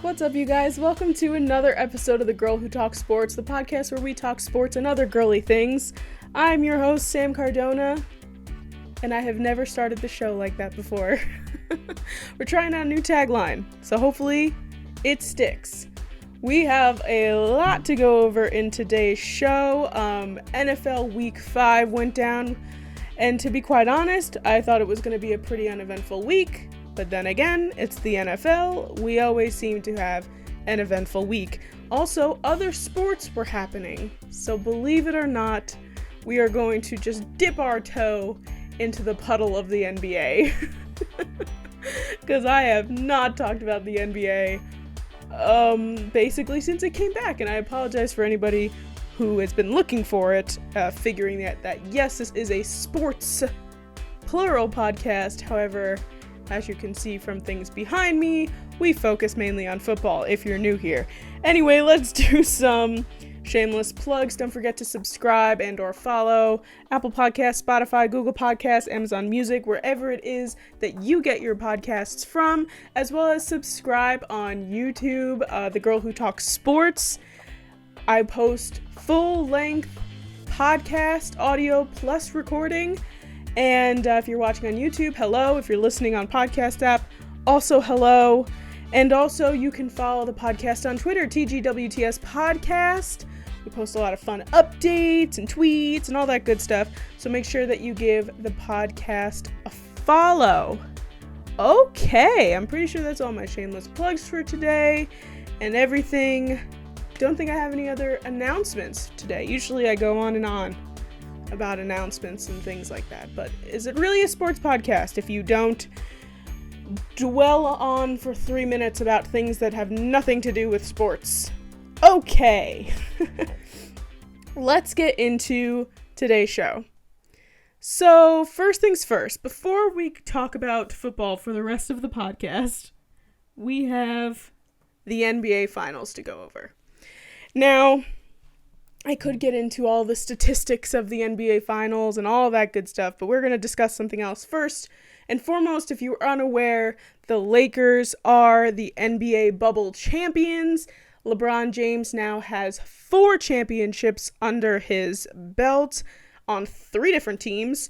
What's up, you guys? Welcome to another episode of The Girl Who Talks Sports, the podcast where we talk sports and other girly things. I'm your host, Sam Cardona, and I have never started the show like that before. We're trying out a new tagline, so hopefully it sticks. We have a lot to go over in today's show. NFL Week 5 went down, and to be quite honest, I thought it was going to be a pretty uneventful week. But then again, it's the NFL. We always seem to have an eventful week. Also, other sports were happening. So believe it or not, we are going to just dip our toe into the puddle of the NBA. Because I have not talked about the NBA basically since it came back. And I apologize for anybody who has been looking for it, figuring that yes, this is a sports plural podcast. However, as you can see from things behind me, we focus mainly on football if you're new here. Anyway, let's do some shameless plugs. Don't forget to subscribe and or follow Apple Podcasts, Spotify, Google Podcasts, Amazon Music, wherever it is that you get your podcasts from, as well as subscribe on YouTube, The Girl Who Talks Sports. I post full-length podcast audio plus recording. And if you're watching on YouTube, hello. If you're listening on podcast app, also hello. And also you can follow the podcast on Twitter, TGWTS Podcast. We post a lot of fun updates and tweets and all that good stuff. So make sure that you give the podcast a follow. Okay, I'm pretty sure that's all my shameless plugs for today and everything. Don't think I have any other announcements today. Usually I go on and on about announcements and things like that, but is it really a sports podcast if you don't dwell on for 3 minutes about things that have nothing to do with sports? Okay. Let's get into today's show. So first things first, before we talk about football for the rest of the podcast, we have the NBA Finals to go over. Now, I could get into all the statistics of the NBA Finals and all that good stuff, but we're going to discuss something else first. And foremost, if you're unaware, the Lakers are the NBA bubble champions. LeBron James now has 4 championships under his belt on 3 different teams,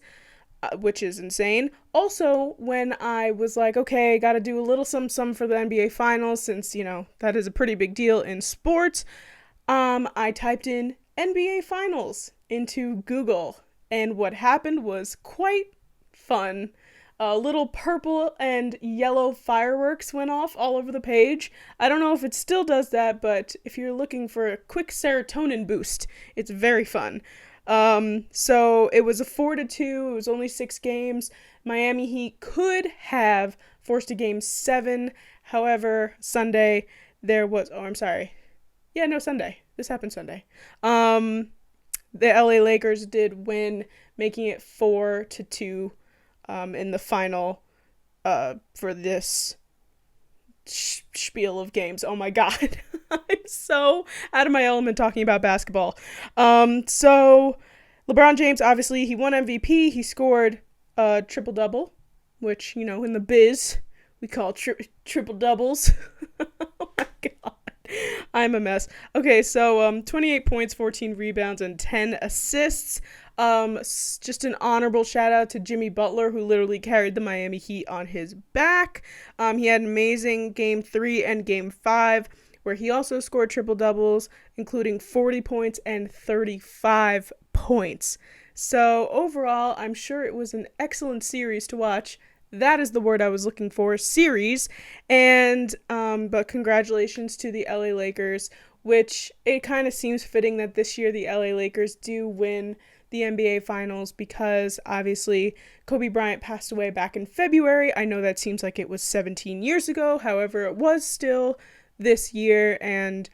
which is insane. Also, when I was like, okay, got to do a little some for the NBA Finals, since, you know, that is a pretty big deal in sports, I typed in NBA Finals into Google, and what happened was quite fun. Little purple and yellow fireworks went off all over the page. I don't know if it still does that, but if you're looking for a quick serotonin boost, it's very fun. So it was a 4-2. It was only 6 games. Miami Heat could have forced a game 7. However, Sunday Sunday. This happened Sunday. The LA Lakers did win, making it 4-2 in the final for this spiel of games. Oh my god. I'm so out of my element talking about basketball. So LeBron James, obviously, he won MVP. He scored a triple-double, which, you know, in the biz, we call triple doubles. Oh my god. I'm a mess. Okay, so 28 points, 14 rebounds, and 10 assists. Just an honorable shout out to Jimmy Butler, who literally carried the Miami Heat on his back. He had an amazing Game 3 and Game 5, where he also scored triple doubles, including 40 points and 35 points. So overall, I'm sure it was an excellent series to watch. That is the word I was looking for, series. And, but congratulations to the LA Lakers, which it kind of seems fitting that this year the LA Lakers do win the NBA Finals because obviously Kobe Bryant passed away back in February. I know that seems like it was 17 years ago. However, it was still this year, and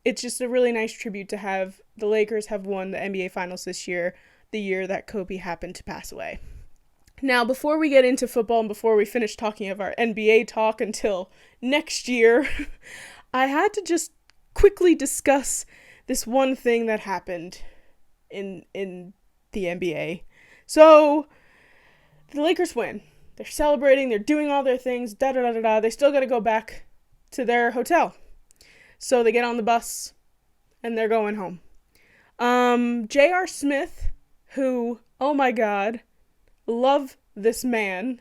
it's just a really nice tribute to have the Lakers have won the NBA Finals this year, the year that Kobe happened to pass away. Now, before we get into football and before we finish talking of our NBA talk until next year, I had to just quickly discuss this one thing that happened in the NBA. So, the Lakers win. They're celebrating, they're doing all their things, They still got to go back to their hotel. So they get on the bus and they're going home. J.R. Smith, who, oh my God, love this man.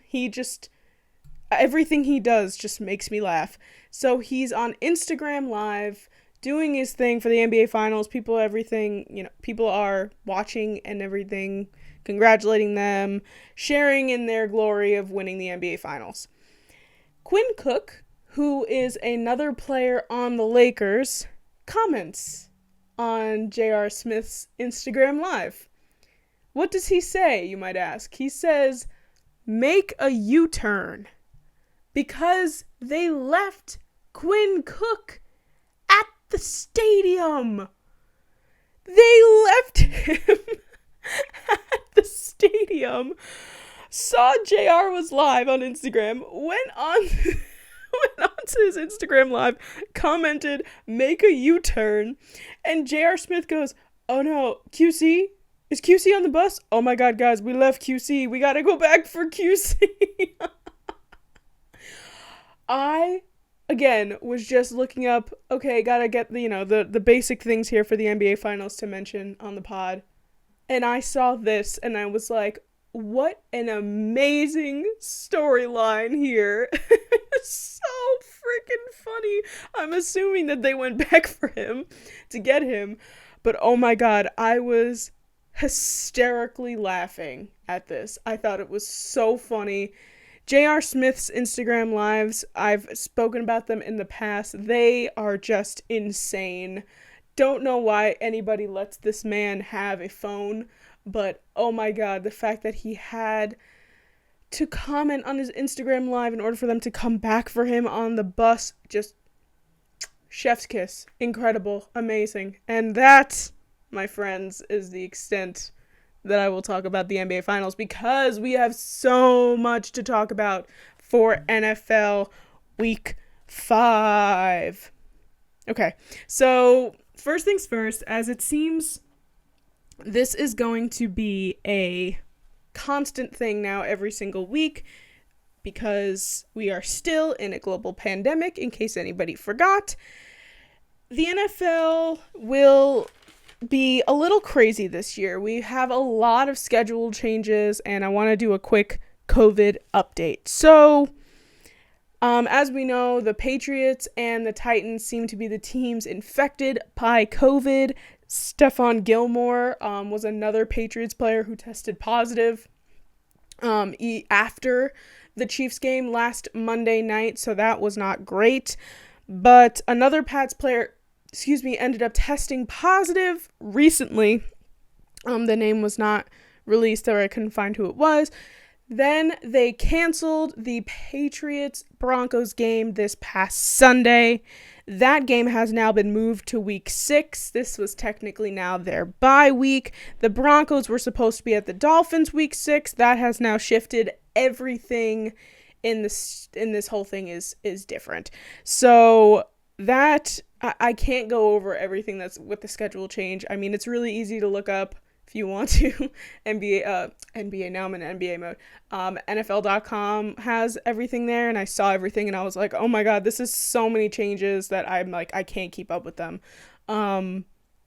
Everything he does just makes me laugh. So he's on Instagram Live doing his thing for the NBA Finals. People are watching and everything, congratulating them, sharing in their glory of winning the NBA Finals. Quinn Cook, who is another player on the Lakers, comments on J.R. Smith's Instagram Live. What does he say, you might ask? He says, make a U-turn, because they left Quinn Cook at the stadium. They left him at the stadium. Saw JR was live on Instagram, went onto his Instagram Live, commented, make a U-turn, and J.R. Smith goes, oh no, QC? Is QC on the bus? Oh my God, guys, we left QC. We gotta go back for QC. I, again, was just looking up, okay, gotta get the basic things here for the NBA Finals to mention on the pod. And I saw this, and I was like, what an amazing storyline here. So freaking funny. I'm assuming that they went back for him to get him. But oh my God, I was hysterically laughing at this. I thought it was so funny. J.R. Smith's Instagram Lives, I've spoken about them in the past. They are just insane. Don't know why anybody lets this man have a phone, but oh my God, the fact that he had to comment on his Instagram Live in order for them to come back for him on the bus, just chef's kiss. Incredible. Amazing. And that, my friends, is the extent that I will talk about the NBA Finals, because we have so much to talk about for NFL Week 5. Okay, so first things first, as it seems this is going to be a constant thing now every single week, because we are still in a global pandemic, in case anybody forgot. The NFL will be a little crazy this year. We have a lot of schedule changes, and I want to do a quick COVID update. So, as we know, the Patriots and the Titans seem to be the teams infected by COVID. Stephon Gilmore was another Patriots player who tested positive after the Chiefs game last Monday night, so that was not great. But another Pats player ended up testing positive recently. The name was not released, or I couldn't find who it was. Then they canceled the Patriots-Broncos game this past Sunday. That game has now been moved to week 6. This was technically now their bye week. The Broncos were supposed to be at the Dolphins week 6. That has now shifted. Everything in this whole thing is different. So that, I can't go over everything that's with the schedule change. I mean, it's really easy to look up if you want to. NBA, now I'm in NBA mode. NFL.com has everything there, and I saw everything, and I was like, oh my God, this is so many changes that I'm like, I can't keep up with them.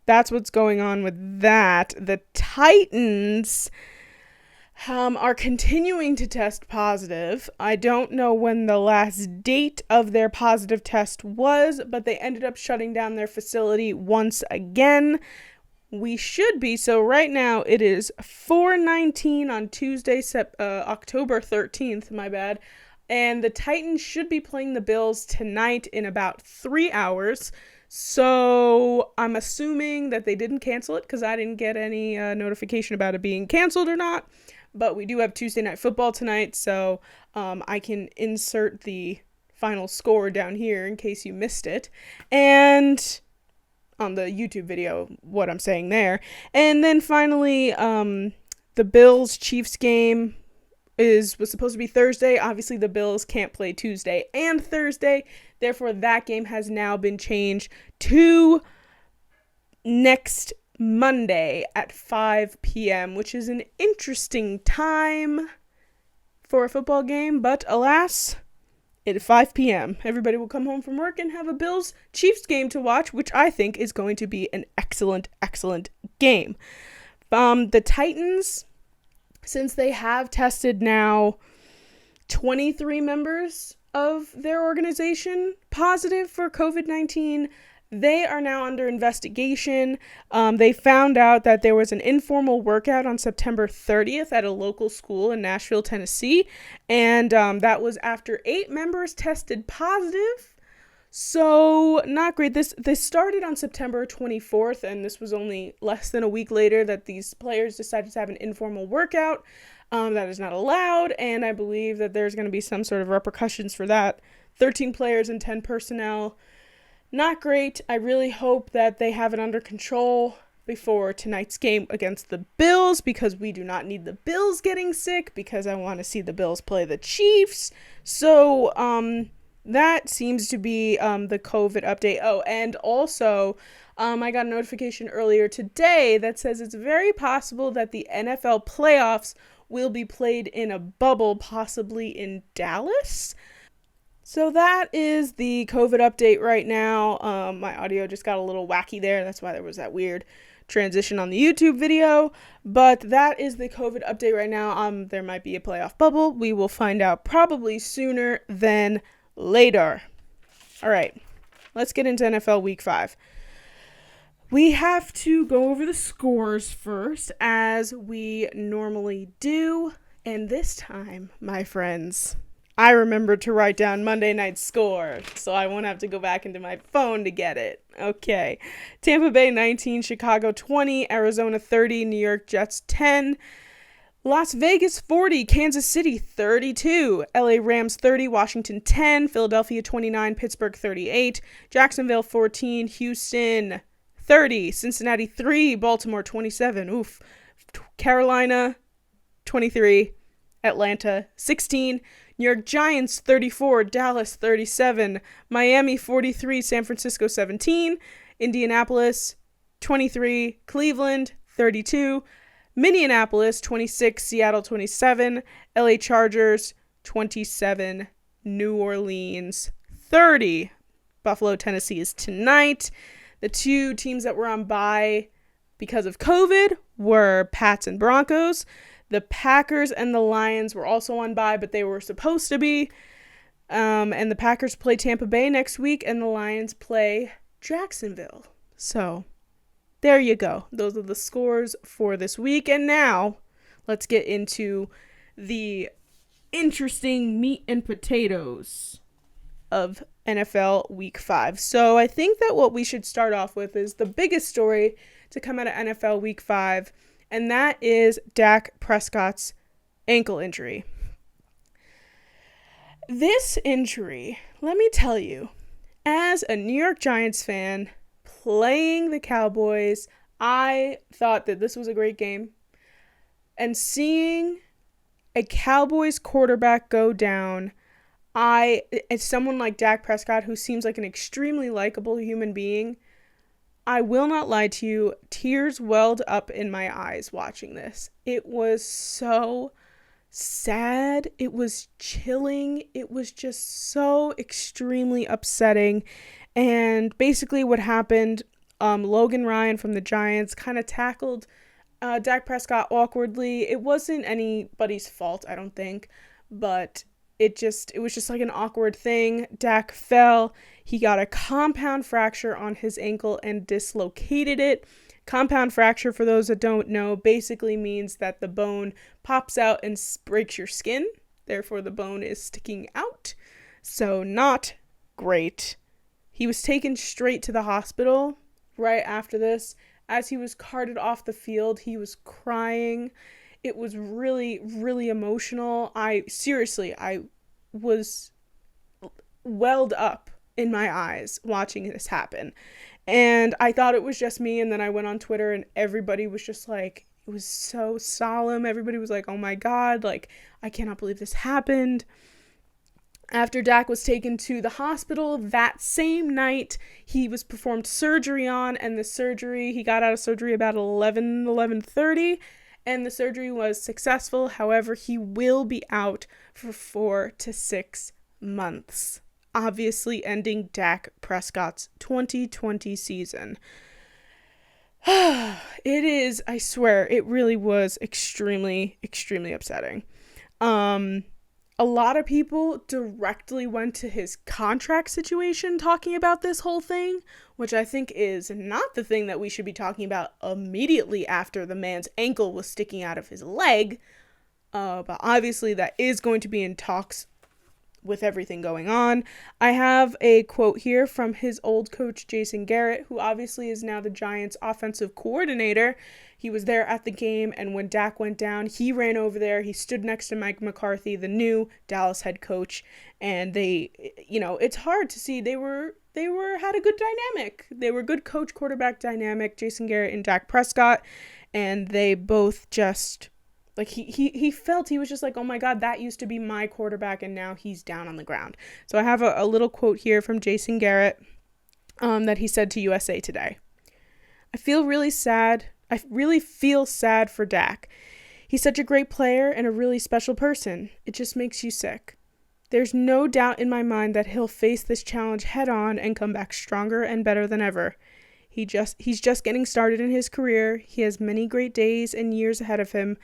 That's what's going on with that. The Titans are continuing to test positive. I don't know when the last date of their positive test was, but they ended up shutting down their facility once again. We should be, so right now it is 4:19 on Tuesday, October 13th, my bad, and the Titans should be playing the Bills tonight in about 3 hours. So I'm assuming that they didn't cancel it, because I didn't get any notification about it being canceled or not. But we do have Tuesday Night Football tonight, so I can insert the final score down here in case you missed it. And on the YouTube video, what I'm saying there. And then finally, the Bills-Chiefs game was supposed to be Thursday. Obviously, the Bills can't play Tuesday and Thursday. Therefore, that game has now been changed to next Monday at 5 p.m., which is an interesting time for a football game, but alas, at 5 p.m. Everybody will come home from work and have a Bills-Chiefs game to watch, which I think is going to be an excellent, excellent game. The Titans, since they have tested now 23 members of their organization positive for COVID-19, they are now under investigation. They found out that there was an informal workout on September 30th at a local school in Nashville, Tennessee, and that was after 8 members tested positive. So not great. This started on September 24th, and this was only less than a week later that these players decided to have an informal workout. That is not allowed, and I believe that there's going to be some sort of repercussions for that. 13 players and 10 personnel. Not great. I really hope that they have it under control before tonight's game against the Bills, because we do not need the Bills getting sick, because I want to see the Bills play the Chiefs. So, that seems to be the COVID update. Oh, and also, I got a notification earlier today that says it's very possible that the NFL playoffs will be played in a bubble, possibly in Dallas. So that is the COVID update right now. My audio just got a little wacky there. That's why there was that weird transition on the YouTube video. But that is the COVID update right now. There might be a playoff bubble. We will find out probably sooner than later. All right, let's get into NFL Week 5. We have to go over the scores first, as we normally do. And this time, my friends, I remembered to write down Monday night's score, so I won't have to go back into my phone to get it. Okay. Tampa Bay 19, Chicago 20, Arizona 30, New York Jets 10, Las Vegas 40, Kansas City 32, LA Rams 30, Washington 10, Philadelphia 29, Pittsburgh 38, Jacksonville 14, Houston 30, Cincinnati 3, Baltimore 27, Carolina 23, Atlanta 16, New York Giants 34, Dallas 37, Miami 43, San Francisco 17, Indianapolis 23, Cleveland 32, Minneapolis 26, Seattle 27, LA Chargers 27, New Orleans 30. Buffalo, Tennessee is tonight. The 2 teams that were on bye because of COVID were Pats and Broncos. The Packers and the Lions were also on bye, but they were supposed to be. And the Packers play Tampa Bay next week, and the Lions play Jacksonville. So, there you go. Those are the scores for this week. And now, let's get into the interesting meat and potatoes of NFL Week 5. So, I think that what we should start off with is the biggest story to come out of NFL Week 5, and that is Dak Prescott's ankle injury. This injury, let me tell you, as a New York Giants fan playing the Cowboys, I thought that this was a great game. And seeing a Cowboys quarterback go down, as someone like Dak Prescott, who seems like an extremely likable human being, I will not lie to you, tears welled up in my eyes watching this. It was so sad. It was chilling. It was just so extremely upsetting. And basically what happened, Logan Ryan from the Giants kind of tackled Dak Prescott awkwardly. It wasn't anybody's fault, I don't think, but it was just like an awkward thing. Dak fell. He got a compound fracture on his ankle and dislocated it. Compound fracture, for those that don't know, basically means that the bone pops out and breaks your skin. Therefore, the bone is sticking out. So not great. He was taken straight to the hospital right after this. As he was carted off the field, he was crying. It was really, really emotional. I was welled up in my eyes watching this happen. And I thought it was just me. And then I went on Twitter and everybody was just like, it was so solemn. Everybody was like, oh my God, like, I cannot believe this happened. After Dak was taken to the hospital that same night, he was performed surgery on, and he got out of surgery about 11:30, and the surgery was successful. However, he will be out for 4 to 6 months, obviously ending Dak Prescott's 2020 season. It is, I swear, it really was extremely, extremely upsetting. A lot of people directly went to his contract situation talking about this whole thing, which I think is not the thing that we should be talking about immediately after the man's ankle was sticking out of his leg. But obviously that is going to be in talks with everything going on. I have a quote here from his old coach, Jason Garrett, who obviously is now the Giants' offensive coordinator. He was there at the game, and when Dak went down, he ran over there. He stood next to Mike McCarthy, the new Dallas head coach, and they, it's hard to see. They had a good dynamic. They were good coach quarterback dynamic, Jason Garrett and Dak Prescott, and they both just, like, he felt, he was just like, oh my God, that used to be my quarterback, and now he's down on the ground. So I have a little quote here from Jason Garrett that he said to USA Today. I really feel sad for Dak. He's such a great player and a really special person. It just makes you sick. There's no doubt in my mind that he'll face this challenge head on and come back stronger and better than ever. He's just getting started in his career. He has many great days and years ahead of him.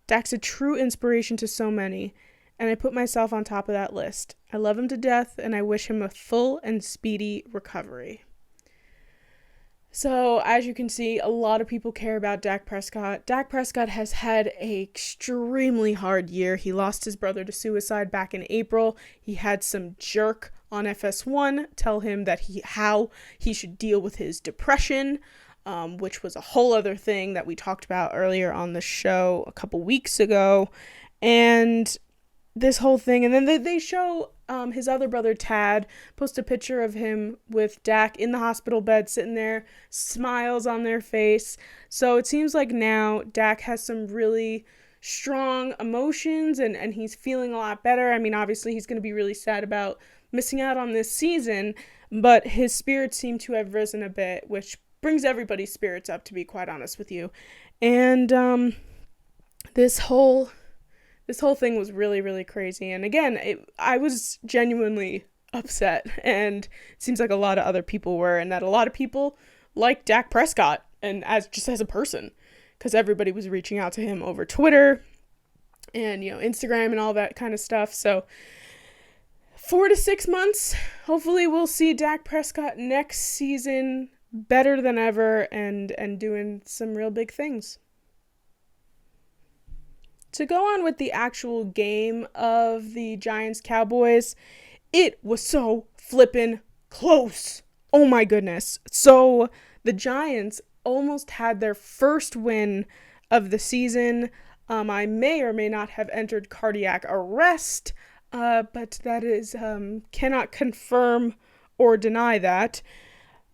Dak's a true inspiration to so many, and I put myself on top of that list. I love him to death, and I wish him a full and speedy recovery. So, as you can see, a lot of people care about Dak Prescott. Dak Prescott has had an extremely hard year. He lost his brother to suicide back in April. He had some jerk on FS1 tell him that how he should deal with his depression, which was a whole other thing that we talked about earlier on the show a couple weeks ago. And this whole thing, and then they show his other brother Tad post a picture of him with Dak in the hospital bed sitting there, smiles on their face. So it seems like now Dak has some really strong emotions and he's feeling a lot better. I mean, obviously he's going to be really sad about missing out on this season, but his spirits seem to have risen a bit, which brings everybody's spirits up, to be quite honest with you. And this whole thing was really, really crazy. And again, I was genuinely upset, and it seems like a lot of other people were, and that a lot of people like Dak Prescott and as a person, because everybody was reaching out to him over Twitter and Instagram and all that kind of stuff. So 4 to 6 months, hopefully we'll see Dak Prescott next season better than ever and doing some real big things. To go on with the actual game of the Giants-Cowboys, it was so flippin' close. Oh my goodness. So the Giants almost had their first win of the season. I may or may not have entered cardiac arrest, but that is, cannot confirm or deny that.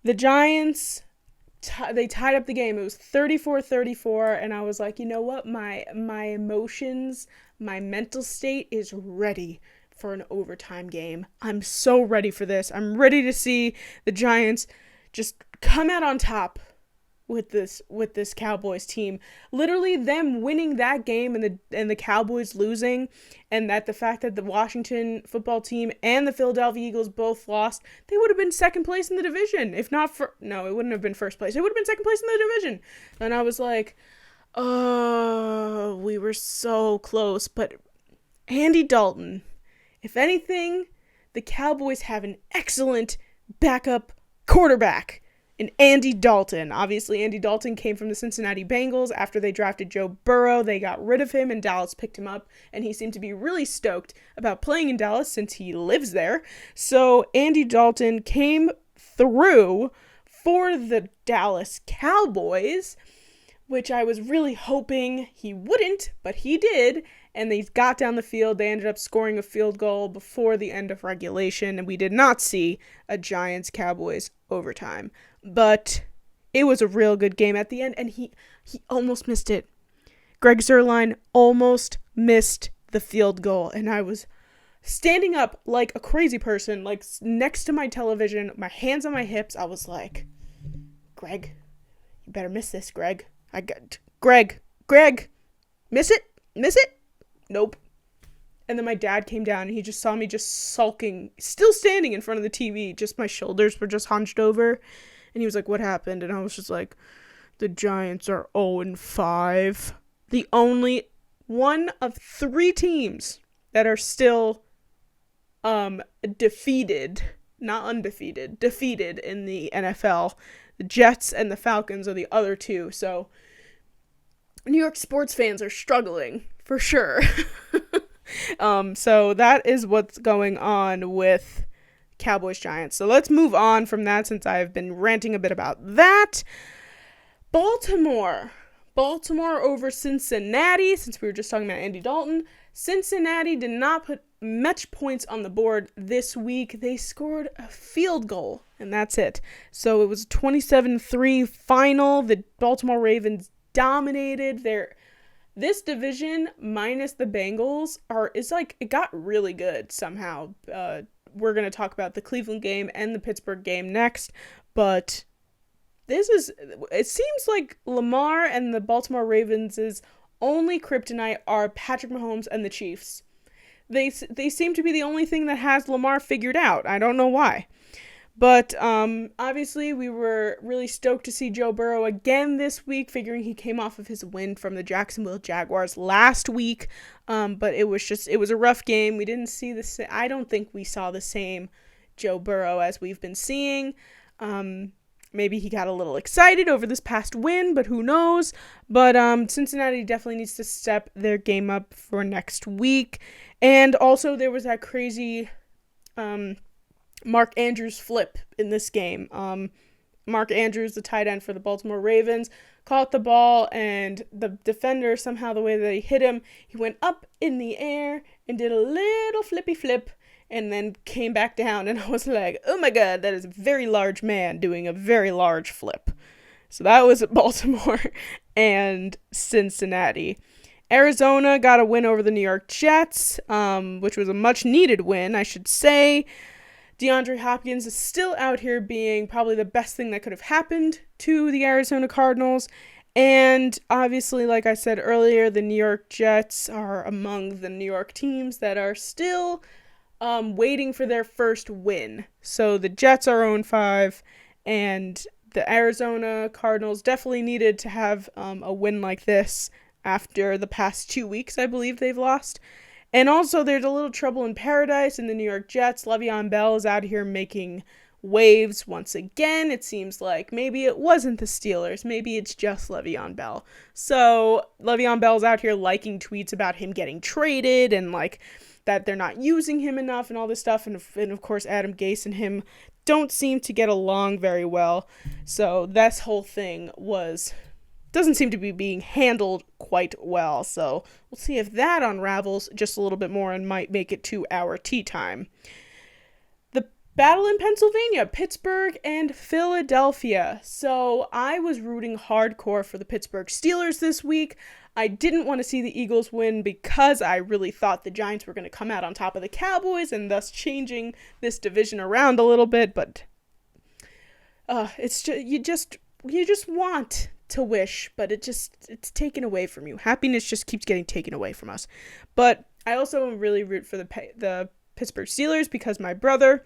The Giants, they tied up the game. It was 34-34, and I was like, you know what? My emotions, my mental state is ready for an overtime game. I'm so ready for this. I'm ready to see the Giants just come out on top with this Cowboys team. Literally them winning that game and the Cowboys losing, and that the fact that the Washington football team and the Philadelphia Eagles both lost, they would have been second place in the division. If not no, it wouldn't have been first place. It would have been second place in the division. And I was like, oh, we were so close. But Andy Dalton, if anything, the Cowboys have an excellent backup quarterback in Andy Dalton. Obviously, Andy Dalton came from the Cincinnati Bengals. After they drafted Joe Burrow, they got rid of him, and Dallas picked him up, and he seemed to be really stoked about playing in Dallas since he lives there. So Andy Dalton came through for the Dallas Cowboys, which I was really hoping he wouldn't, but he did, and they got down the field. They ended up scoring a field goal before the end of regulation, and we did not see a Giants-Cowboys overtime. But it was a real good game at the end, and he almost missed it. Greg Zuerlein almost missed the field goal, and I was standing up like a crazy person, like next to my television, my hands on my hips. I was like, Greg, you better miss this, Greg. Greg, miss it? Nope. And then my dad came down and he just saw me just sulking, still standing in front of the TV. Just my shoulders were just hunched over. And he was like, what happened? And I was just like, the Giants are 0-5. The only one of 3 teams that are still defeated, not undefeated, defeated in the NFL. The Jets and the Falcons are the other 2. So New York sports fans are struggling for sure. So that is what's going on with Cowboys Giants. So let's move on from that since I've been ranting a bit about that. Baltimore over Cincinnati, since we were just talking about Andy Dalton. Cincinnati did not put much points on the board this week. They scored a field goal, and that's it. So it was a 27-3 final. The Baltimore Ravens dominated this division minus the Bengals it got really good somehow. We're going to talk about the Cleveland game and the Pittsburgh game next, but it seems like Lamar and the Baltimore Ravens' only kryptonite are Patrick Mahomes and the Chiefs. They seem to be the only thing that has Lamar figured out. I don't know why. But obviously we were really stoked to see Joe Burrow again this week, figuring he came off of his win from the Jacksonville Jaguars last week. But it was a rough game. We didn't see I don't think we saw the same Joe Burrow as we've been seeing. Maybe he got a little excited over this past win, but who knows? But Cincinnati definitely needs to step their game up for next week. And also there was that crazy Mark Andrews flip in this game. Mark Andrews, the tight end for the Baltimore Ravens, caught the ball, and the defender, somehow the way that he hit him, he went up in the air and did a little flippy flip and then came back down, and I was like, oh my god, that is a very large man doing a very large flip. So that was Baltimore and Cincinnati. Arizona got a win over the New York Jets, which was a much needed win, I should say. DeAndre Hopkins is still out here being probably the best thing that could have happened to the Arizona Cardinals. And obviously, like I said earlier, the New York Jets are among the New York teams that are still waiting for their first win. So the Jets are 0-5, and the Arizona Cardinals definitely needed to have a win like this after the past 2 weeks, I believe they've lost. And also, there's a little trouble in paradise in the New York Jets. Le'Veon Bell is out here making waves once again. It seems like maybe it wasn't the Steelers. Maybe it's just Le'Veon Bell. So Le'Veon Bell's out here liking tweets about him getting traded and like that they're not using him enough and all this stuff. And of course, Adam Gase and him don't seem to get along very well. So this whole thing doesn't seem to be being handled quite well. So we'll see if that unravels just a little bit more and might make it to our tea time. The battle in Pennsylvania, Pittsburgh and Philadelphia. So I was rooting hardcore for the Pittsburgh Steelers this week. I didn't want to see the Eagles win because I really thought the Giants were going to come out on top of the Cowboys and thus changing this division around a little bit. But it's just you just want to wish, but it's taken away from you. Happiness just keeps getting taken away from us. But I also really root for the Pittsburgh Steelers because my brother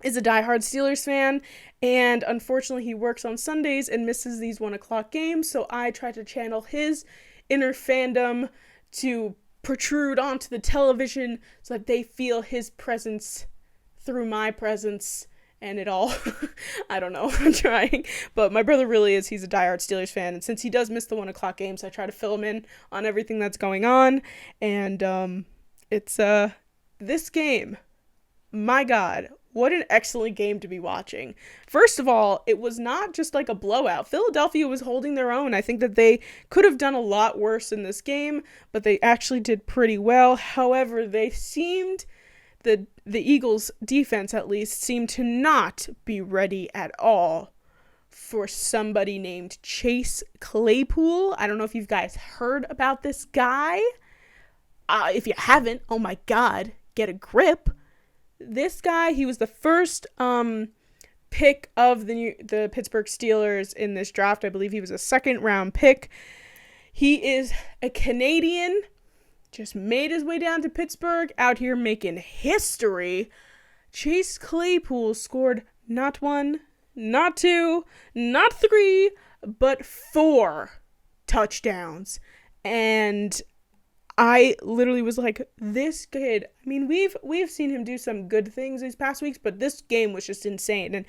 is a diehard Steelers fan, and unfortunately he works on Sundays and misses these 1:00 games, so I try to channel his inner fandom to protrude onto the television so that they feel his presence through my presence. And it all, I don't know, I'm trying. But my brother really is, he's a diehard Steelers fan. And since he does miss the 1:00 games, I try to fill him in on everything that's going on. And it's this game, my God, what an excellent game to be watching. First of all, it was not just like a blowout. Philadelphia was holding their own. I think that they could have done a lot worse in this game, but they actually did pretty well. However, the Eagles' defense, at least, seemed to not be ready at all for somebody named Chase Claypool. I don't know if you guys heard about this guy. If you haven't, oh my God, get a grip. This guy, he was the first pick of the Pittsburgh Steelers in this draft. I believe he was a second-round pick. He is a Canadian just made his way down to Pittsburgh, out here making history. Chase Claypool scored not 1, not 2, not 3, but 4 touchdowns. And I literally was like, this kid, I mean, we've seen him do some good things these past weeks, but this game was just insane. And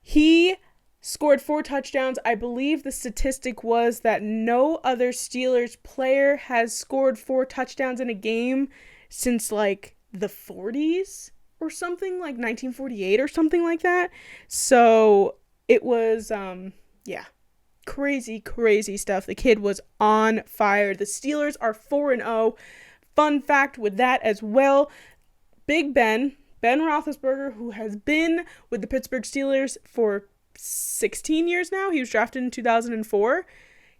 he scored 4 touchdowns. I believe the statistic was that no other Steelers player has scored 4 touchdowns in a game since like the 40s or something, like 1948 or something like that. So it was, crazy stuff. The kid was on fire. The Steelers are 4-0. Fun fact with that as well, Big Ben Roethlisberger, who has been with the Pittsburgh Steelers for 16 years now. He was drafted in 2004.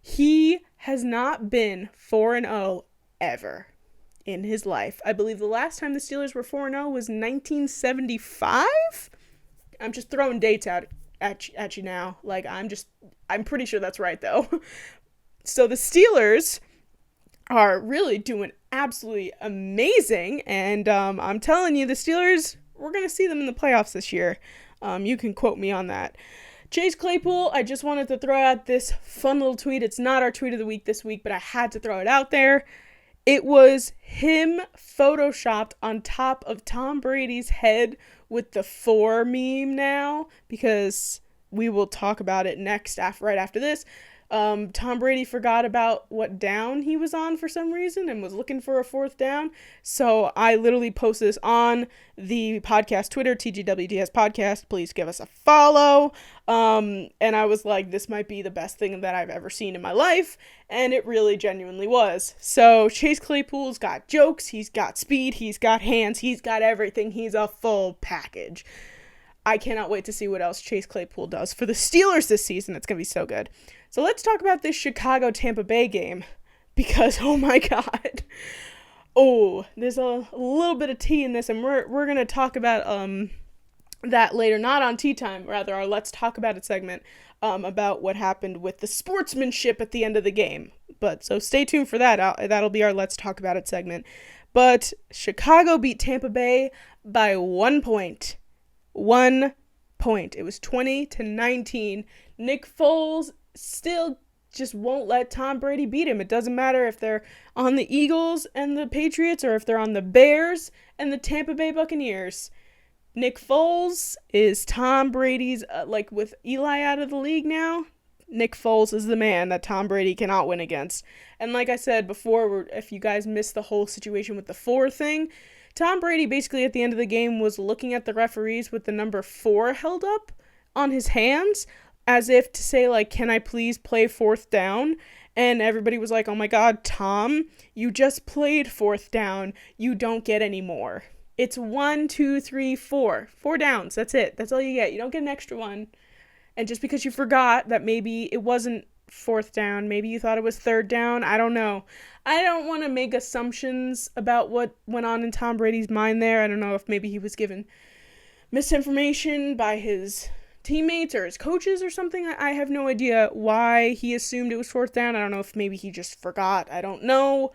He has not been 4-0 ever in his life. I believe the last time the Steelers were 4-0 was 1975. I'm just throwing dates out at you now. Like, I'm pretty sure that's right, though. So the Steelers are really doing absolutely amazing, and I'm telling you, the Steelers, we're going to see them in the playoffs this year. You can quote me on that. Chase Claypool, I just wanted to throw out this fun little tweet. It's not our tweet of the week this week, but I had to throw it out there. It was him photoshopped on top of Tom Brady's head with the 4 meme now, because we will talk about it next, right after this. Tom Brady forgot about what down he was on for some reason and was looking for a 4th down. So I literally posted this on the podcast Twitter, TGWDS Podcast. Please give us a follow. And I was like, this might be the best thing that I've ever seen in my life. And it really genuinely was. So Chase Claypool's got jokes. He's got speed. He's got hands. He's got everything. He's a full package. I cannot wait to see what else Chase Claypool does for the Steelers this season. It's going to be so good. So let's talk about this Chicago-Tampa Bay game, because, oh my God. Oh, there's a little bit of tea in this, and we're going to talk about that later. Not on Tea Time, rather our Let's Talk About It segment, about what happened with the sportsmanship at the end of the game. But so stay tuned for that. That'll be our Let's Talk About It segment. But Chicago beat Tampa Bay by 1 point. 1 point. It was 20-19. Nick Foles still just won't let Tom Brady beat him. It doesn't matter if they're on the Eagles and the Patriots or if they're on the Bears and the Tampa Bay Buccaneers. Nick Foles is Tom Brady's, with Eli out of the league now, Nick Foles is the man that Tom Brady cannot win against. And like I said before, if you guys missed the whole situation with the 4 thing, Tom Brady basically at the end of the game was looking at the referees with the number 4 held up on his hands, as if to say, like, can I please play 4th down? And everybody was like, oh my God, Tom, you just played 4th down. You don't get any more. It's 1, 2, 3, 4. 4 downs. That's it. That's all you get. You don't get an extra one. And just because you forgot that maybe it wasn't 4th down, maybe you thought it was 3rd down, I don't know. I don't want to make assumptions about what went on in Tom Brady's mind there. I don't know if maybe he was given misinformation by his teammates or his coaches or something. I have no idea why he assumed it was 4th down. I don't know if maybe he just forgot. I don't know.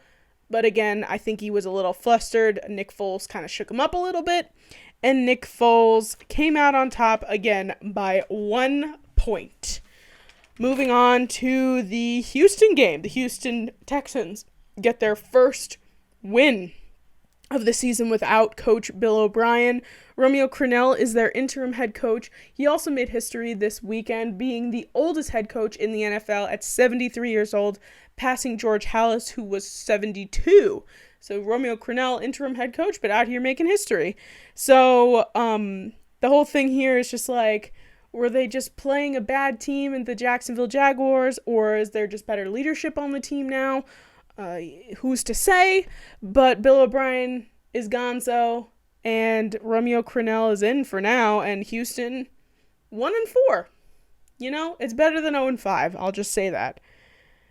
But again, I think he was a little flustered. Nick Foles kind of shook him up a little bit. And Nick Foles came out on top again by 1 point. Moving on to the Houston game. The Houston Texans get their first win of the season without Coach Bill O'Brien. Romeo Crennel is their interim head coach. He also made history this weekend, being the oldest head coach in the NFL at 73 years old, passing George Halas, who was 72. So Romeo Crennel, interim head coach, but out here making history. So the whole thing here is just like, were they just playing a bad team in the Jacksonville Jaguars, or is there just better leadership on the team now? Who's to say? But Bill O'Brien is gonzo, and Romeo Crennel is in for now, and Houston 1-4. You know, it's better than 0-5. I'll just say that.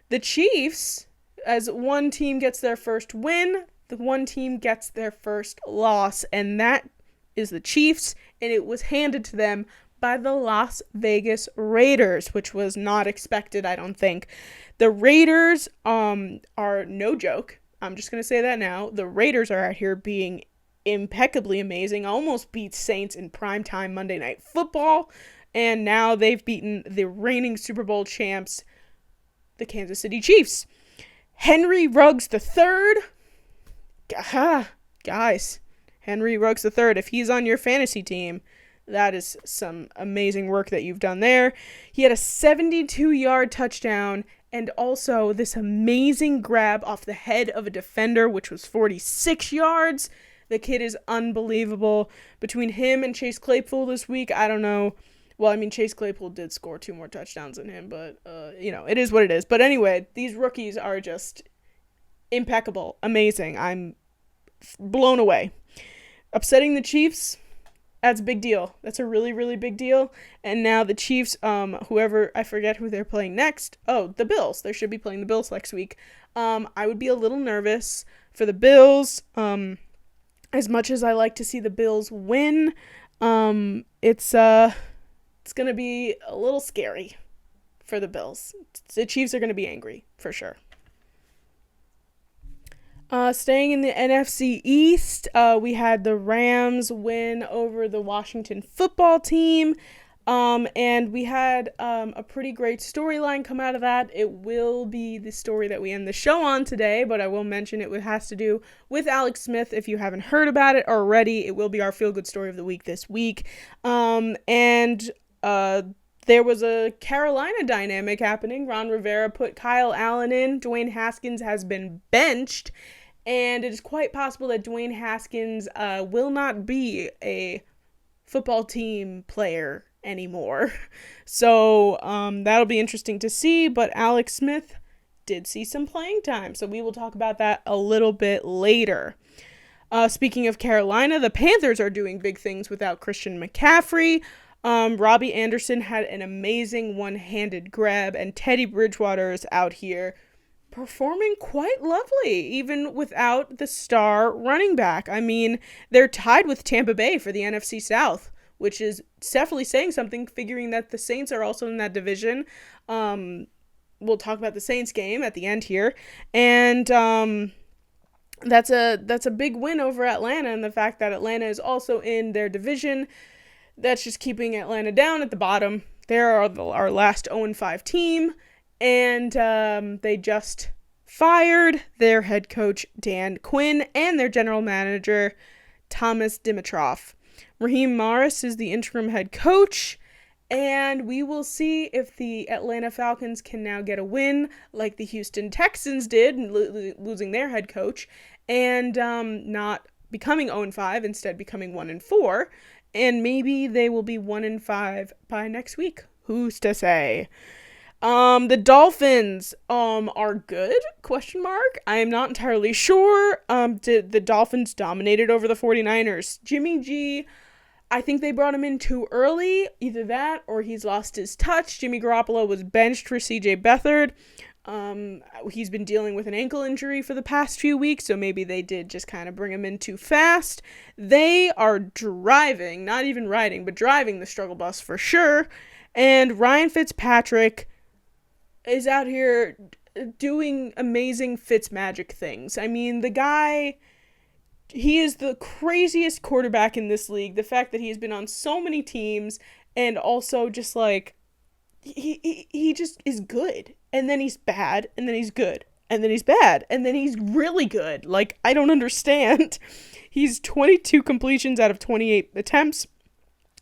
The Chiefs, as one team gets their first win, the one team gets their first loss, and that is the Chiefs, and it was handed to them by the Las Vegas Raiders, which was not expected, I don't think. The Raiders are no joke. I'm just going to say that now. The Raiders are out here being impeccably amazing. Almost beat Saints in primetime Monday Night Football. And now they've beaten the reigning Super Bowl champs, the Kansas City Chiefs. Henry Ruggs III. Guys, Henry Ruggs III, if he's on your fantasy team, that is some amazing work that you've done there. He had a 72-yard touchdown and also this amazing grab off the head of a defender, which was 46 yards. The kid is unbelievable. Between him and Chase Claypool this week, I don't know. Well, I mean, Chase Claypool did score 2 more touchdowns than him, but, it is what it is. But anyway, these rookies are just impeccable, amazing. I'm blown away. Upsetting the Chiefs, that's a big deal. That's a really, really big deal. And now the Chiefs, whoever, I forget who they're playing next. Oh, the Bills. They should be playing the Bills next week. I would be a little nervous for the Bills. As much as I like to see the Bills win, it's going to be a little scary for the Bills. The Chiefs are going to be angry, for sure. Staying in the NFC East, we had the Rams win over the Washington football team. And we had a pretty great storyline come out of that. It will be the story that we end the show on today, but I will mention it has to do with Alex Smith. If you haven't heard about it already, it will be our feel-good story of the week this week. There was a Carolina dynamic happening. Ron Rivera put Kyle Allen in. Dwayne Haskins has been benched, and it is quite possible that Dwayne Haskins will not be a football team player anymore. So that'll be interesting to see, but Alex Smith did see some playing time, so we will talk about that a little bit later. Speaking of Carolina, the Panthers are doing big things without Christian McCaffrey. Robbie Anderson had an amazing one-handed grab, and Teddy Bridgewater is out here performing quite lovely, even without the star running back. I mean, they're tied with Tampa Bay for the NFC South, which is definitely saying something, figuring that the Saints are also in that division. We'll talk about the Saints game at the end here. And that's a big win over Atlanta, and the fact that Atlanta is also in their division, that's just keeping Atlanta down at the bottom. They're our last 0-5 team, and they just fired their head coach, Dan Quinn, and their general manager, Thomas Dimitroff. Raheem Morris is the interim head coach, and we will see if the Atlanta Falcons can now get a win like the Houston Texans did, losing their head coach, and not becoming 0-5, instead becoming 1-4. And maybe they will be 1-5 by next week. Who's to say? The Dolphins are good? ? I am not entirely sure. The Dolphins dominated over the 49ers. Jimmy G, I think they brought him in too early. Either that or he's lost his touch. Jimmy Garoppolo was benched for CJ Beathard. He's been dealing with an ankle injury for the past few weeks, so maybe they did just kind of bring him in too fast. They are driving, not even riding, but driving the struggle bus for sure. And Ryan Fitzpatrick is out here doing amazing Fitzmagic things. I mean, the guy, he is the craziest quarterback in this league. The fact that he's been on so many teams, and also just like, he just is good. And then he's bad, and then he's good, and then he's bad, and then he's really good. Like, I don't understand. He's 22 completions out of 28 attempts,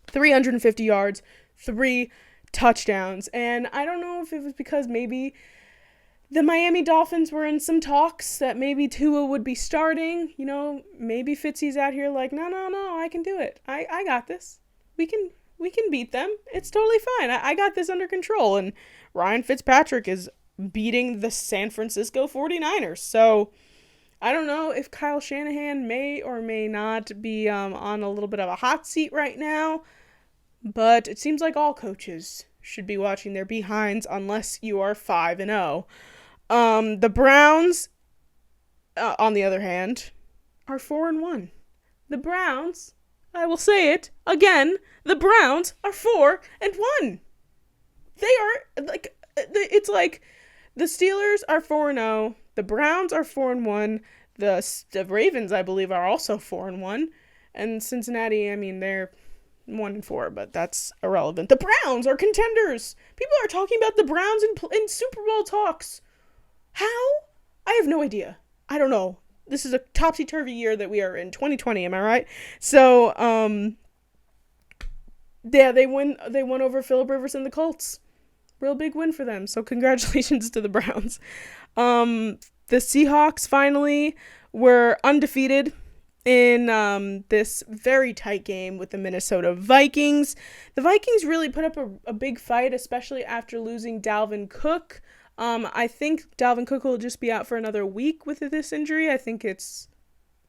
350 yards, 3 touchdowns. And I don't know if it was because maybe the Miami Dolphins were in some talks that maybe Tua would be starting. You know, maybe Fitzy's out here like, no, I can do it. I got this. We can beat them. It's totally fine. I got this under control. And Ryan Fitzpatrick is beating the San Francisco 49ers. So I don't know if Kyle Shanahan may or may not be on a little bit of a hot seat right now, but it seems like all coaches should be watching their behinds unless you are 5-0. The Browns, on the other hand, are 4-1. The Browns, I will say it again, the Browns are 4-1. They are, like, it's like the Steelers are 4-0, the The Browns are 4-1. The Ravens, I believe, are also 4-1. And Cincinnati, I mean, they're 1-4, but that's irrelevant. The Browns are contenders. People are talking about the Browns in Super Bowl talks. How? I have no idea. I don't know. This is a topsy-turvy year that we are in, 2020, am I right? So, yeah, they won over Phillip Rivers and the Colts. Real big win for them. So congratulations to the Browns. The Seahawks finally were undefeated in this very tight game with the Minnesota Vikings. The Vikings really put up a big fight, especially after losing Dalvin Cook. I think Dalvin Cook will just be out for another week with this injury. I think it's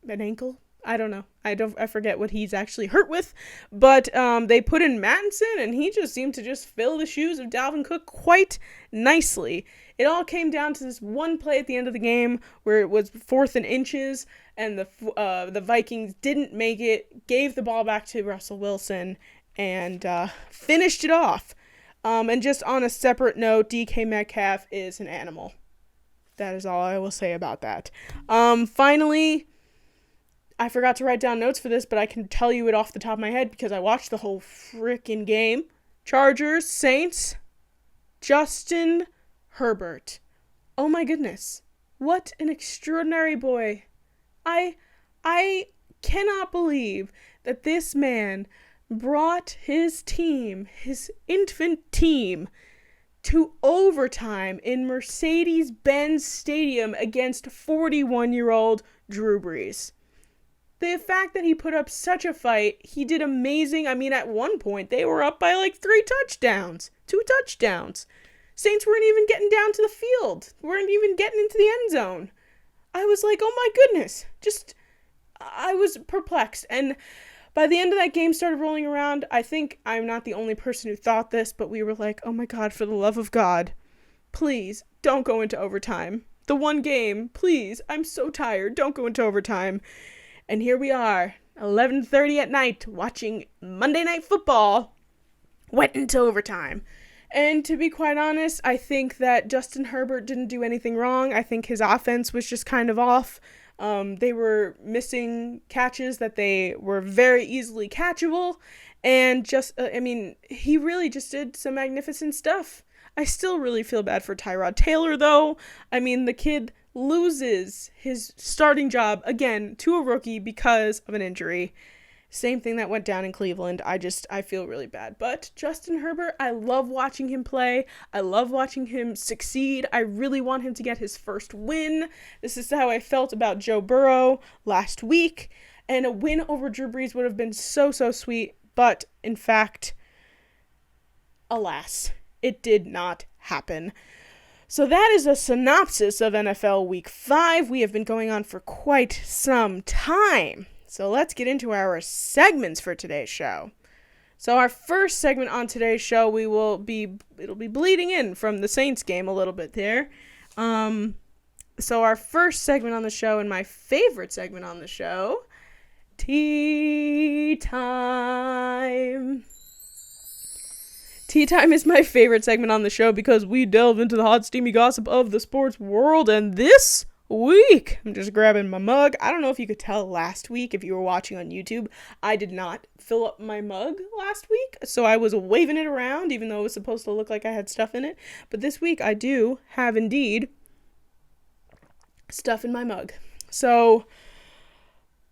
an ankle. I don't know. I forget what he's actually hurt with. But they put in Mattinson, and he just seemed to just fill the shoes of Dalvin Cook quite nicely. It all came down to this one play at the end of the game where it was 4th and inches, and the Vikings didn't make it, gave the ball back to Russell Wilson, and finished it off. And just on a separate note, DK Metcalf is an animal. That is all I will say about that. Finally, I forgot to write down notes for this, but I can tell you it off the top of my head because I watched the whole freaking game. Chargers, Saints, Justin Herbert. Oh my goodness. What an extraordinary boy. I cannot believe that this man brought his team, his infant team, to overtime in Mercedes-Benz Stadium against 41-year-old Drew Brees. The fact that he put up such a fight, he did amazing. I mean, at one point, they were up by like 2 touchdowns. Saints weren't even getting down to the field. Weren't even getting into the end zone. I was like, oh my goodness. I was perplexed. And by the end of that game started rolling around, I think I'm not the only person who thought this, but we were like, oh my God, for the love of God, please don't go into overtime. The one game, please, I'm so tired, don't go into overtime. And here we are, 11:30 at night, watching Monday Night Football, went into overtime. And to be quite honest, I think that Justin Herbert didn't do anything wrong. I think his offense was just kind of off. They were missing catches that they were very easily catchable. And he really just did some magnificent stuff. I still really feel bad for Tyrod Taylor, though. I mean, the kid loses his starting job, again, to a rookie because of an injury. Same thing that went down in Cleveland. I feel really bad. But Justin Herbert, I love watching him play. I love watching him succeed. I really want him to get his first win. This is how I felt about Joe Burrow last week. And a win over Drew Brees would have been so, so sweet. But, in fact, alas, it did not happen. So that is a synopsis of NFL Week 5. We have been going on for quite some time. So let's get into our segments for today's show. So our first segment on today's show, it'll be bleeding in from the Saints game a little bit there. So our first segment on the show, and my favorite segment on the show, Tea Time. Tea Time is my favorite segment on the show because we delve into the hot, steamy gossip of the sports world, and this week, I'm just grabbing my mug. I don't know if you could tell last week if you were watching on YouTube, I did not fill up my mug last week, so I was waving it around even though it was supposed to look like I had stuff in it. But this week I do have indeed stuff in my mug. So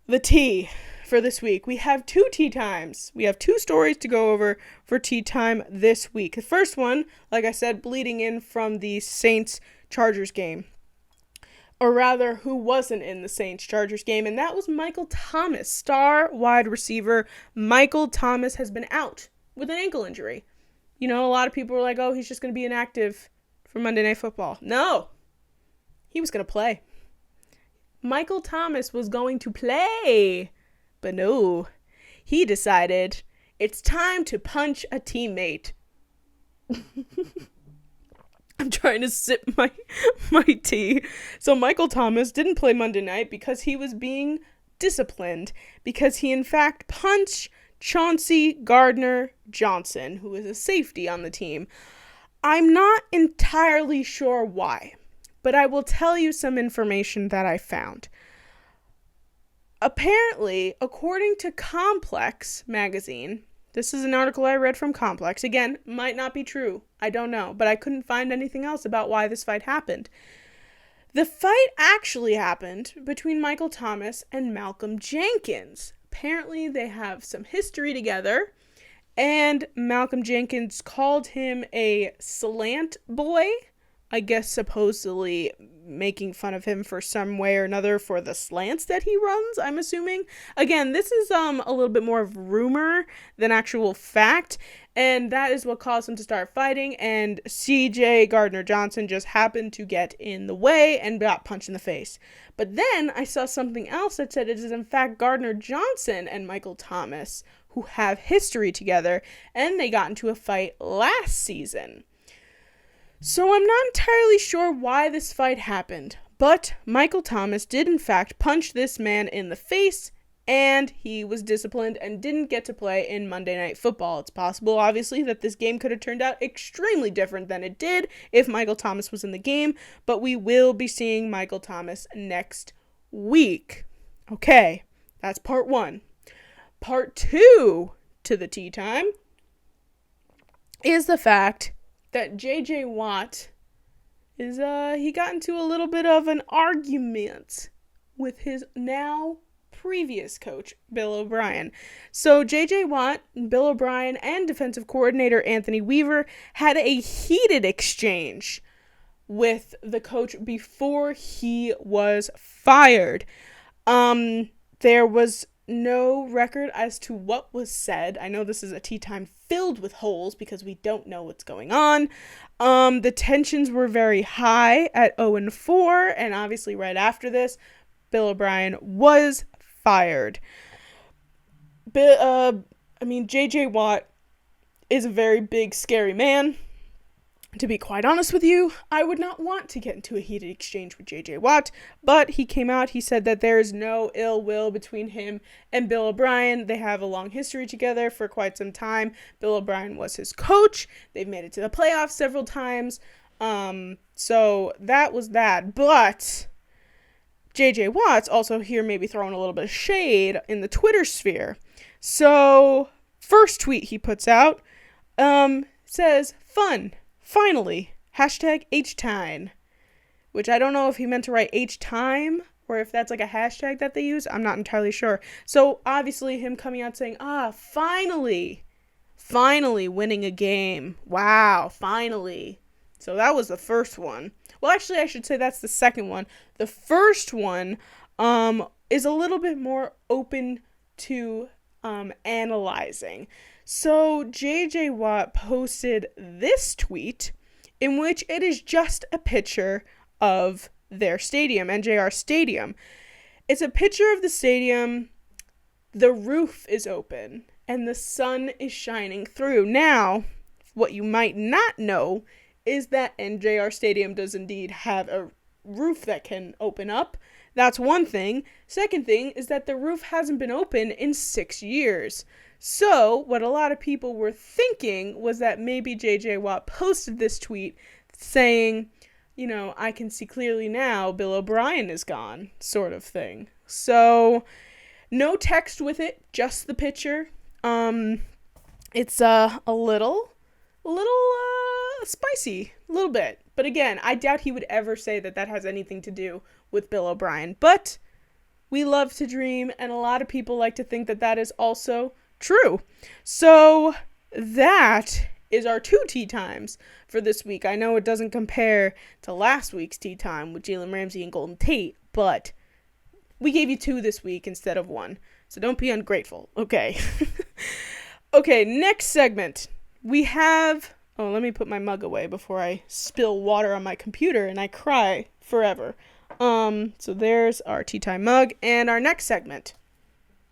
the tea for this week, we have 2 tea times. We have 2 stories to go over for tea time this week. The first one, like I said, bleeding in from the Saints-Chargers game. Or rather, who wasn't in the Saints-Chargers game, and that was Michael Thomas, star wide receiver. Michael Thomas has been out with an ankle injury. You know, a lot of people were like, oh, he's just going to be inactive for Monday Night Football. No, he was going to play. Michael Thomas was going to play, but no, he decided it's time to punch a teammate. I'm trying to sip my tea. So Michael Thomas didn't play Monday night because he was being disciplined because he in fact punched Chauncey Gardner-Johnson, who is a safety on the team. I'm not entirely sure why, but I will tell you some information that I found. Apparently, according to Complex magazine, this is an article I read from Complex. Again, might not be true. I don't know, but I couldn't find anything else about why this fight happened. The fight actually happened between Michael Thomas and Malcolm Jenkins. Apparently, they have some history together, and Malcolm Jenkins called him a slant boy, I guess supposedly making fun of him for some way or another for the slants that he runs, I'm assuming. Again, this is a little bit more of rumor than actual fact, and that is what caused them to start fighting, and CJ Gardner-Johnson just happened to get in the way and got punched in the face. But then I saw something else that said it is in fact Gardner-Johnson and Michael Thomas who have history together, and they got into a fight last season. So I'm not entirely sure why this fight happened, but Michael Thomas did in fact punch this man in the face, and he was disciplined and didn't get to play in Monday Night Football. It's possible, obviously, that this game could have turned out extremely different than it did if Michael Thomas was in the game, but we will be seeing Michael Thomas next week. Okay, that's part one. Part two to the tea time is the fact that J.J. Watt is, he got into a little bit of an argument with his now previous coach, Bill O'Brien. So J.J. Watt, Bill O'Brien, and defensive coordinator Anthony Weaver had a heated exchange with the coach before he was fired. There was no record as to what was said. I know this is a tea time filled with holes because we don't know what's going on. The tensions were very high at 0-4, and obviously right after this, Bill O'Brien was fired. J.J. Watt is a very big, scary man. To be quite honest with you, I would not want to get into a heated exchange with J.J. Watt, but he came out, he said that there is no ill will between him and Bill O'Brien. They have a long history together for quite some time. Bill O'Brien was his coach. They've made it to the playoffs several times. So that was that. But J.J. Watt's also here maybe throwing a little bit of shade in the Twitter sphere. So first tweet he puts out says, "Fun. Finally, hashtag H-Time," which I don't know if he meant to write H-Time or if that's like a hashtag that they use. I'm not entirely sure. So obviously him coming out saying, finally winning a game. Wow, finally. So that was the first one. Well, actually, I should say that's the second one. The first one is a little bit more open to analyzing. So J.J. Watt posted this tweet in which it is just a picture of their stadium, NJR Stadium. It's a picture of the stadium. The roof is open and the sun is shining through. Now, what you might not know is that NJR Stadium does indeed have a roof that can open up. That's one thing. Second thing is that the roof hasn't been open in 6 years. So, what a lot of people were thinking was that maybe J.J. Watt posted this tweet saying, I can see clearly now Bill O'Brien is gone, sort of thing. So, no text with it, just the picture. It's a little spicy, a little bit. But again, I doubt he would ever say that has anything to do with Bill O'Brien. But we love to dream, and a lot of people like to think that is also true. So that is our 2 tea times for this week. I know it doesn't compare to last week's tea time with Jalen Ramsey and Golden Tate, but we gave you 2 this week instead of 1. So don't be ungrateful. Okay. Okay, next segment. We have... let me put my mug away before I spill water on my computer and I cry forever. So there's our tea time mug, and our next segment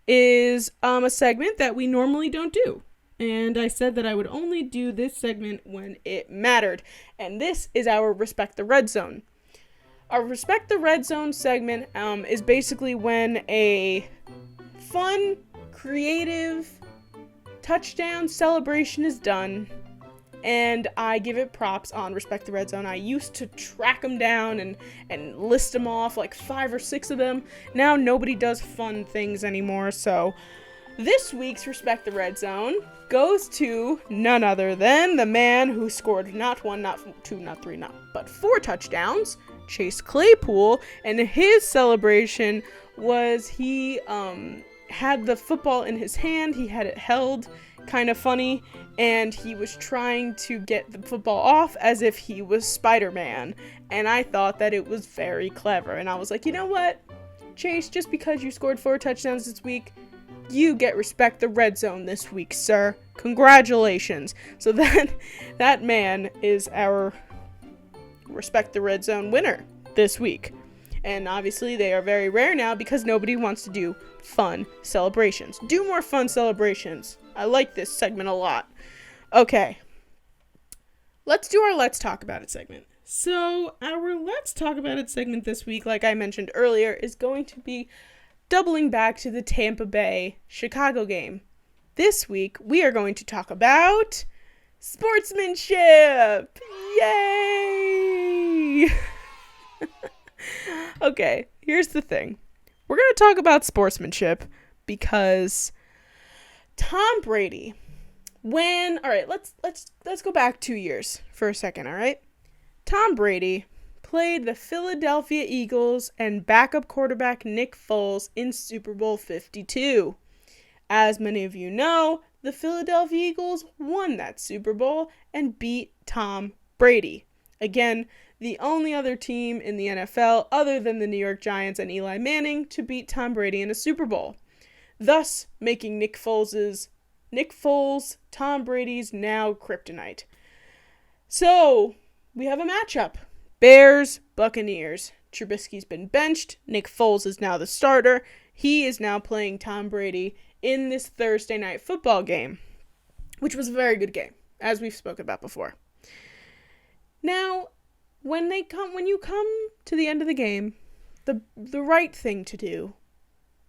is a segment that we normally don't do. And I said that I would only do this segment when it mattered. And this is our Respect the Red Zone. Our Respect the Red Zone segment is basically when a fun, creative touchdown celebration is done. and I give it props on Respect the Red Zone. I used to track them down and list them off, like 5 or 6 of them. Now nobody does fun things anymore, so this week's Respect the Red Zone goes to none other than the man who scored not 1, not 2, not 3, but 4 touchdowns, Chase Claypool, and his celebration was he had the football in his hand, he had it held kind of funny, and he was trying to get the football off as if he was Spider-Man, and I thought that it was very clever, and I was like, you know what, Chase, just because you scored 4 touchdowns this week, you get Respect the Red Zone this week, sir. Congratulations. So that man is our Respect the Red Zone winner this week. And obviously they are very rare now because nobody wants to do fun celebrations. Do more fun celebrations. I like this segment a lot. Okay. Let's do our Let's Talk About It segment. So our Let's Talk About It segment this week, like I mentioned earlier, is going to be doubling back to the Tampa Bay Chicago game. This week, we are going to talk about sportsmanship. Yay! Okay, here's the thing. We're going to talk about sportsmanship because Tom Brady, let's go back 2 years for a second, all right? Tom Brady played the Philadelphia Eagles and backup quarterback Nick Foles in Super Bowl 52. As many of you know, the Philadelphia Eagles won that Super Bowl and beat Tom Brady. Again, the only other team in the NFL other than the New York Giants and Eli Manning to beat Tom Brady in a Super Bowl, thus making Nick Foles, Tom Brady's now kryptonite. So, we have a matchup. Bears, Buccaneers. Trubisky's been benched. Nick Foles is now the starter. He is now playing Tom Brady in this Thursday night football game, which was a very good game, as we've spoken about before. Now, when you come to the end of the game, the right thing to do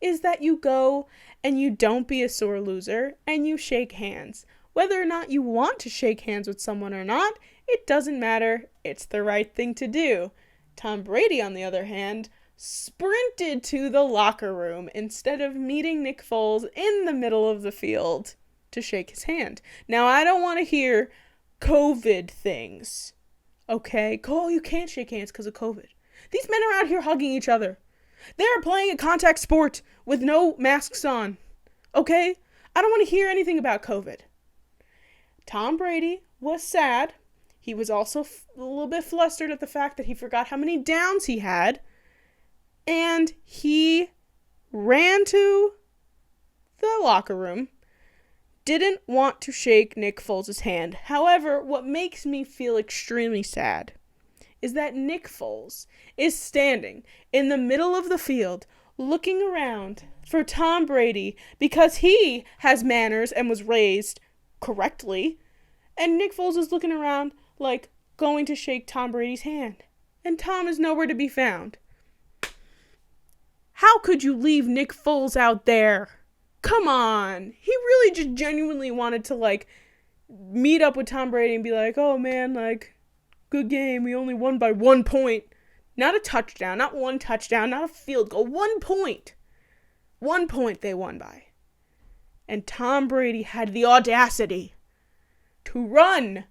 is that you go and you don't be a sore loser and you shake hands. Whether or not you want to shake hands with someone or not, it doesn't matter. It's the right thing to do. Tom Brady, on the other hand, sprinted to the locker room instead of meeting Nick Foles in the middle of the field to shake his hand. Now, I don't want to hear COVID things. Okay? Oh, you can't shake hands because of COVID. These men are out here hugging each other. They are playing a contact sport with no masks on. Okay? I don't want to hear anything about COVID. Tom Brady was sad. He was also a little bit flustered at the fact that he forgot how many downs he had. And he ran to the locker room. Didn't want to shake Nick Foles' hand. However, what makes me feel extremely sad is that Nick Foles is standing in the middle of the field looking around for Tom Brady because he has manners and was raised correctly. And Nick Foles is looking around like going to shake Tom Brady's hand. And Tom is nowhere to be found. How could you leave Nick Foles out there? Come on. He really just genuinely wanted to meet up with Tom Brady and be like, oh man, good game. We only won by 1 point. Not a touchdown, not one touchdown, not a field goal. 1 point. 1 point they won by. And Tom Brady had the audacity to run,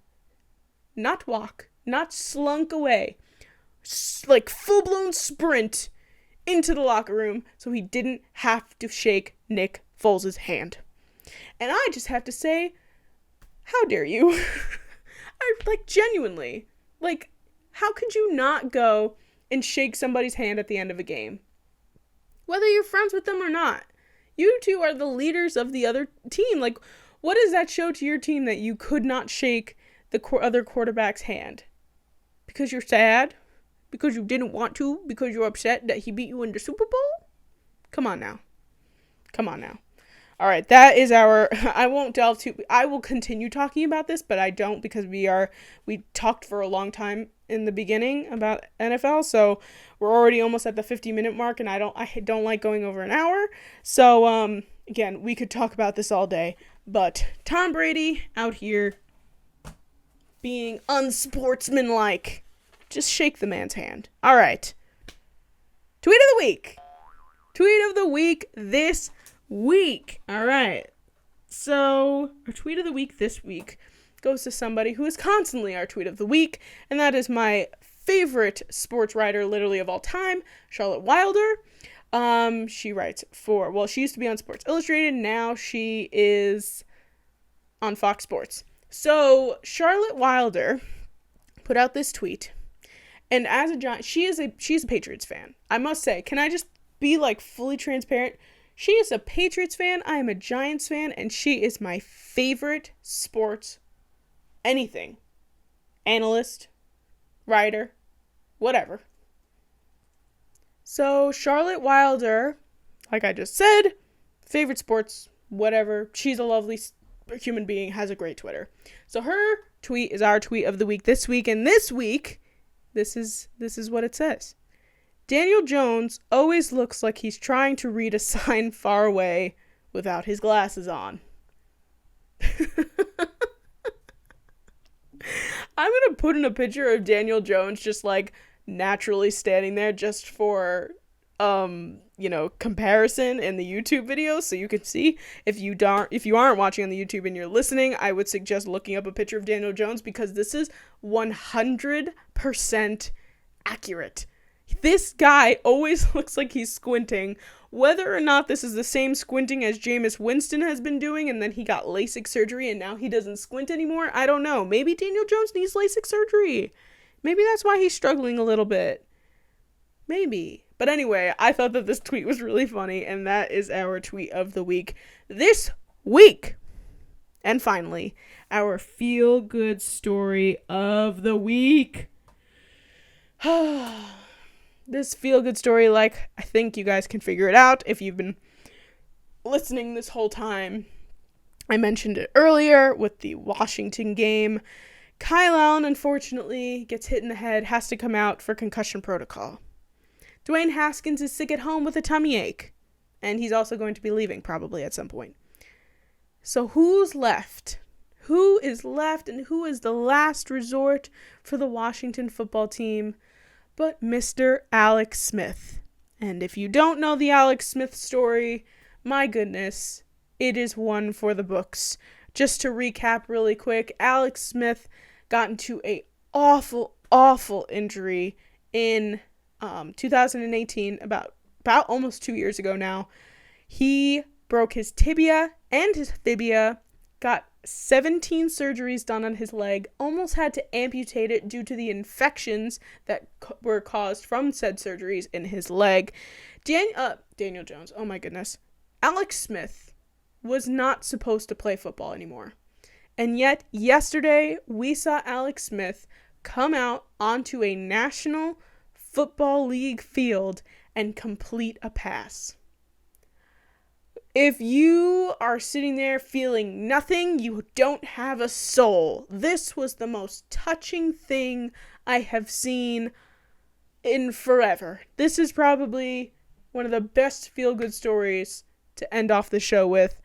not walk, not slunk away, full-blown sprint into the locker room so he didn't have to shake Nick Foles' hand. And I just have to say, how dare you? Genuinely. How could you not go and shake somebody's hand at the end of a game? Whether you're friends with them or not. You two are the leaders of the other team. What does that show to your team that you could not shake the other quarterback's hand? Because you're sad? Because you didn't want to? Because you're upset that he beat you in the Super Bowl? Come on now. All right, that is I won't delve too, I will continue talking about this, but I don't because we talked for a long time in the beginning about NFL, so we're already almost at the 50-minute mark, and I don't like going over an hour. So, again, we could talk about this all day, but Tom Brady out here being unsportsmanlike. Just shake the man's hand. All right. Tweet of the week. Tweet of the week this week. All right. So, our tweet of the week this week goes to somebody who is constantly our tweet of the week, and that is my favorite sports writer literally of all time, Charlotte Wilder. She writes she used to be on Sports Illustrated, now she is on Fox Sports. So, Charlotte Wilder put out this tweet, and as a giant, she's a Patriots fan. I must say, can I just be like fully transparent? She is a Patriots fan, I am a Giants fan, and she is my favorite sports anything. Analyst, writer, whatever. So Charlotte Wilder, like I just said, favorite sports, whatever. She's a lovely human being, has a great Twitter. So her tweet is our tweet of the week this week, and this week, this is what it says. Daniel Jones always looks like he's trying to read a sign far away without his glasses on. I'm going to put in a picture of Daniel Jones just like naturally standing there just for, comparison in the YouTube video so you can see. If you aren't watching on the YouTube and you're listening, I would suggest looking up a picture of Daniel Jones because this is 100% accurate. This guy always looks like he's squinting. Whether or not this is the same squinting as Jameis Winston has been doing and then he got LASIK surgery and now he doesn't squint anymore, I don't know. Maybe Daniel Jones needs LASIK surgery. Maybe that's why he's struggling a little bit. Maybe. But anyway, I thought that this tweet was really funny, and that is our tweet of the week this week. And finally, our feel-good story of the week. This feel-good story, like, I think you guys can figure it out if you've been listening this whole time. I mentioned it earlier with the Washington game. Kyle Allen, unfortunately, gets hit in the head, has to come out for concussion protocol. Dwayne Haskins is sick at home with a tummy ache, and he's also going to be leaving probably at some point. So who's left? Who is left, and who is the last resort for the Washington football team but Mr. Alex Smith? And if you don't know the Alex Smith story, my goodness, it is one for the books. Just to recap really quick, Alex Smith got into a awful injury in 2018, about almost 2 years ago now. He broke his tibia and his fibia, got 17 surgeries done on his leg, almost had to amputate it due to the infections that were caused from said surgeries in his leg. Daniel Jones, oh my goodness. Alex Smith was not supposed to play football anymore. And yet, yesterday, we saw Alex Smith come out onto a National Football League field and complete a pass. If you are sitting there feeling nothing, you don't have a soul. This was the most touching thing I have seen in forever. This is probably one of the best feel-good stories to end off the show with.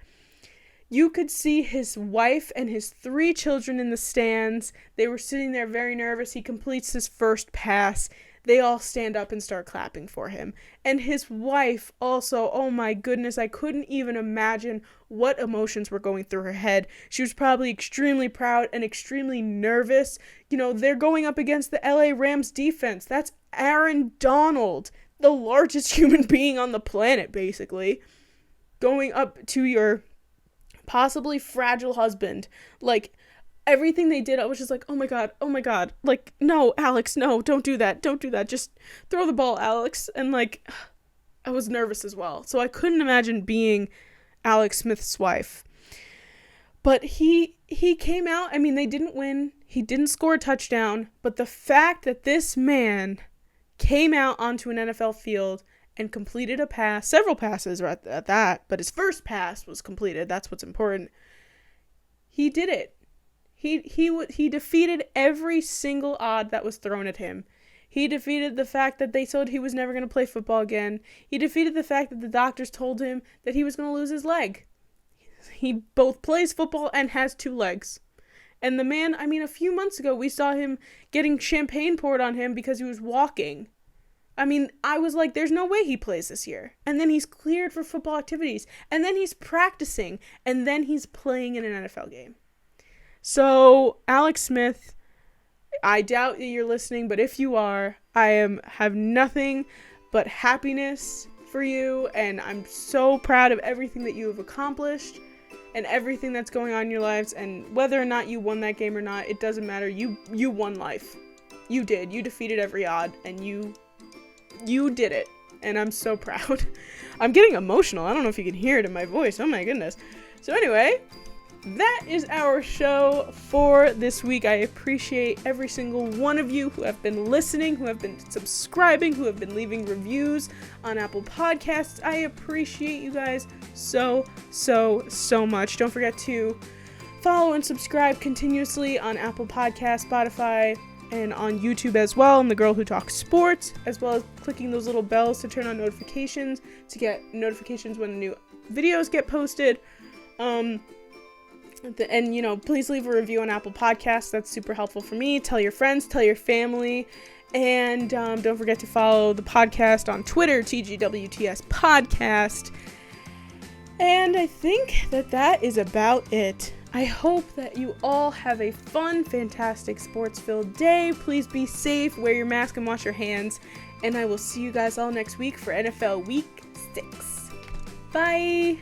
You could see his wife and his 3 children in the stands. They were sitting there very nervous. He completes his first pass. They all stand up and start clapping for him. And his wife also, oh my goodness, I couldn't even imagine what emotions were going through her head. She was probably extremely proud and extremely nervous. You know, they're going up against the LA Rams defense. That's Aaron Donald, the largest human being on the planet, basically. Going up to your possibly fragile husband. Like, everything they did, I was just like, oh my god, like, no, Alex, no, don't do that, just throw the ball, Alex. And like, I was nervous as well, so I couldn't imagine being Alex Smith's wife. But he came out, I mean, they didn't win, he didn't score a touchdown, but the fact that this man came out onto an NFL field and completed a pass, several passes at that, but his first pass was completed, that's what's important. He did it. He defeated every single odd that was thrown at him. He defeated the fact that they told he was never going to play football again. He defeated the fact that the doctors told him that he was going to lose his leg. He both plays football and has 2 legs. And the man, I mean, a few months ago, we saw him getting champagne poured on him because he was walking. I mean, I was like, there's no way he plays this year. And then he's cleared for football activities. And then he's practicing. And then he's playing in an NFL game. So, Alex Smith, I doubt that you're listening, but if you are, have nothing but happiness for you. And I'm so proud of everything that you have accomplished and everything that's going on in your lives. And whether or not you won that game or not, it doesn't matter. You won life. You did. You defeated every odd. And you did it, and I'm so proud. I'm getting emotional. I don't know if you can hear it in my voice. Oh my goodness. So anyway, that is our show for this week. I appreciate every single one of you who have been listening, who have been subscribing, who have been leaving reviews on Apple Podcasts. I appreciate you guys so much. Don't forget to follow and subscribe continuously on Apple Podcasts, Spotify, and on YouTube as well, and The Girl Who Talks Sports, as well as clicking those little bells to turn on notifications, to get notifications when new videos get posted. And, please leave a review on Apple Podcasts. That's super helpful for me. Tell your friends, tell your family, and don't forget to follow the podcast on Twitter, TGWTS Podcast. And I think that is about it. I hope that you all have a fun, fantastic, sports-filled day. Please be safe, wear your mask, and wash your hands. And I will see you guys all next week for NFL Week 6. Bye!